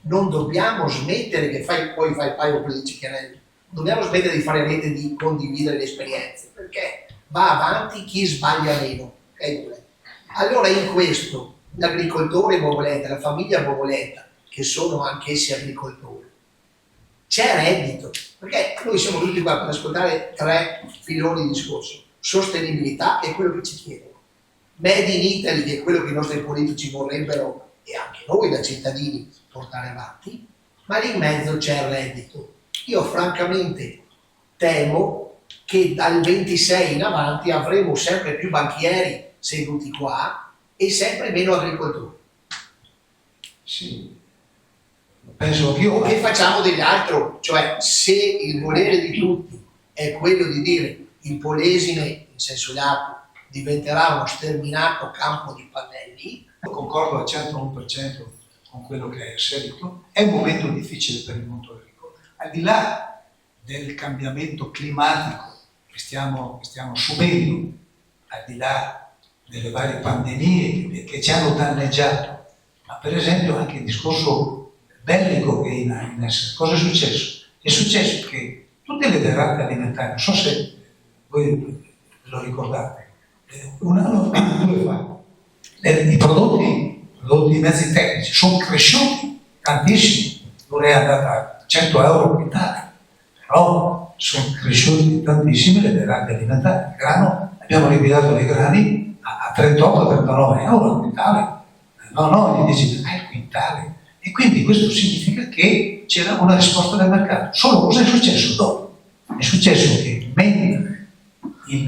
non dobbiamo smettere, che poi fai il paio con le ciccherelle, dobbiamo smettere di fare rete, di condividere le esperienze, perché va avanti chi sbaglia meno. Allora in questo l'agricoltore Bovolenta, la famiglia Bovolenta, che sono anch'essi agricoltori, c'è reddito, perché noi siamo venuti qua per ascoltare 3 filoni di discorso: sostenibilità, che è quello che ci chiedono; Made in Italy, che è quello che i nostri politici vorrebbero, e anche noi da cittadini, portare avanti, ma lì in mezzo c'è il reddito. Io francamente temo che dal 26 in avanti avremo sempre più banchieri seduti qua e sempre meno agricoltori. Sì, penso che io... Che facciamo dell'altro? Cioè, se il volere di tutti è quello di dire il Polesine, in senso lato, diventerà uno sterminato campo di pannelli. Concordo al 101% con quello che hai asserito. È un momento difficile per il mondo agricolo. Al di là del cambiamento climatico che stiamo subendo, al di là delle varie pandemie che ci hanno danneggiato, ma per esempio anche il discorso bellico che è in essere. Cosa è successo? È successo che tutte le derrate alimentari, non so se voi lo ricordate, un anno o 2 fa, i prodotti i mezzi tecnici sono cresciuti tantissimo, non è andata a 100 euro in quintale, però sono cresciuti tantissime le derrate alimentari. Il grano, abbiamo liquidato i grani a 38-39 euro il quintale. No, gli dici, il quintale. E quindi questo significa che c'era una risposta del mercato. Solo cosa è successo dopo? È successo che mentre i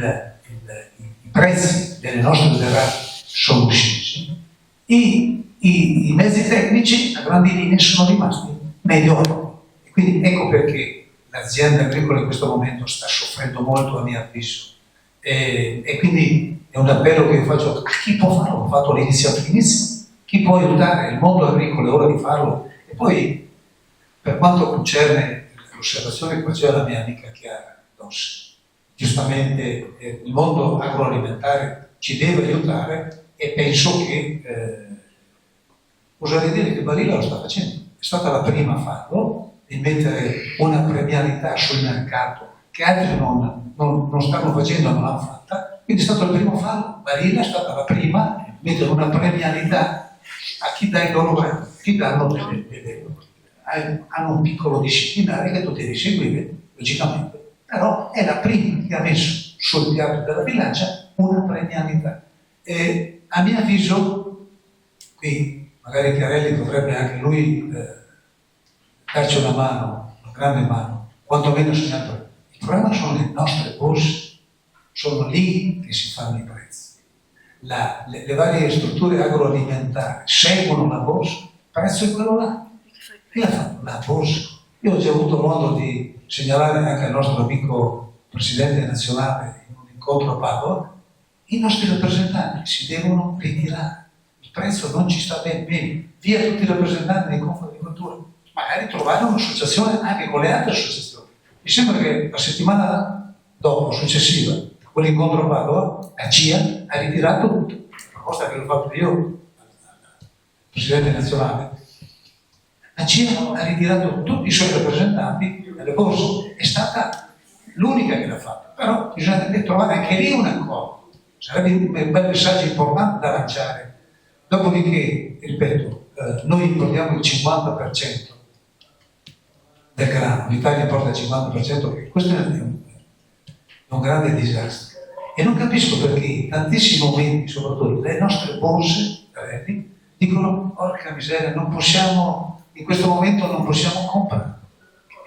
prezzi delle nostre derrate sono scesi, i mezzi tecnici a grandi linee sono rimasti medio. E quindi ecco perché l'azienda agricola in questo momento sta soffrendo molto, a mio avviso. E quindi è un appello che io faccio a chi può farlo. Ho fatto l'inizio all'inizio. Chi può aiutare il mondo agricolo è ora di farlo. E poi, per quanto concerne l'osservazione che faceva la mia amica Chiara Dossi, giustamente il mondo agroalimentare ci deve aiutare, e penso che oserei dire che Barilla lo sta facendo. È stata la prima a farlo, di mettere una premialità sul mercato che altri non stanno facendo, non l'hanno fatta, quindi è stato il primo a farlo. Barilla è stata la prima a mettere una premialità a chi dà i loro grani, chi danno hanno un piccolo disciplinare che tu devi seguire, logicamente, però è la prima che ha messo sul piatto della bilancia una premialità. A mio avviso, qui magari Chiarelli potrebbe anche lui darci una mano, una grande mano, quantomeno segnare. Il problema sono le nostre borse, sono lì che si fanno i prezzi. Le varie strutture agroalimentari seguono la borsa, il prezzo è quello là. La borsa. Io ho già avuto modo di segnalare anche al nostro amico presidente nazionale in un incontro a Padova, i nostri rappresentanti si devono ritirare, il prezzo non ci sta bene, via tutti i rappresentanti di Confagricoltura, magari trovare un'associazione anche con le altre associazioni. Mi sembra che la settimana dopo, successiva, quell'incontro a Padova, la CIA ha ritirato tutto. La proposta che l'ho fatto io al presidente nazionale. La CIA ha ritirato tutti i suoi rappresentanti dalle borse, è stata l'unica che l'ha fatta, però bisogna trovare anche lì un accordo. Sarebbe un bel messaggio importante da lanciare. Dopodiché, ripeto, noi importiamo il 50% del grano, l'Italia importa il 50%, che questo è un grande disastro. E non capisco perché in tantissimi momenti, soprattutto le nostre borse, dicono, porca miseria, non possiamo, in questo momento non possiamo comprare.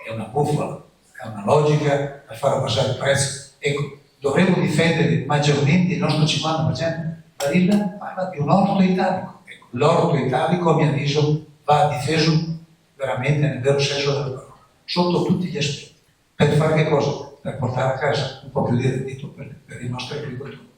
È una bufala, è una logica per far abbassare il prezzo. Ecco, dovremmo difendere maggiormente il nostro 50%. Barilla parla di un orto italico. Ecco, l'orto italico, a mio avviso, va difeso veramente nel vero senso della parola, sotto tutti gli aspetti. Per fare che cosa? Per portare a casa un po' più di reddito per i nostri agricoltori.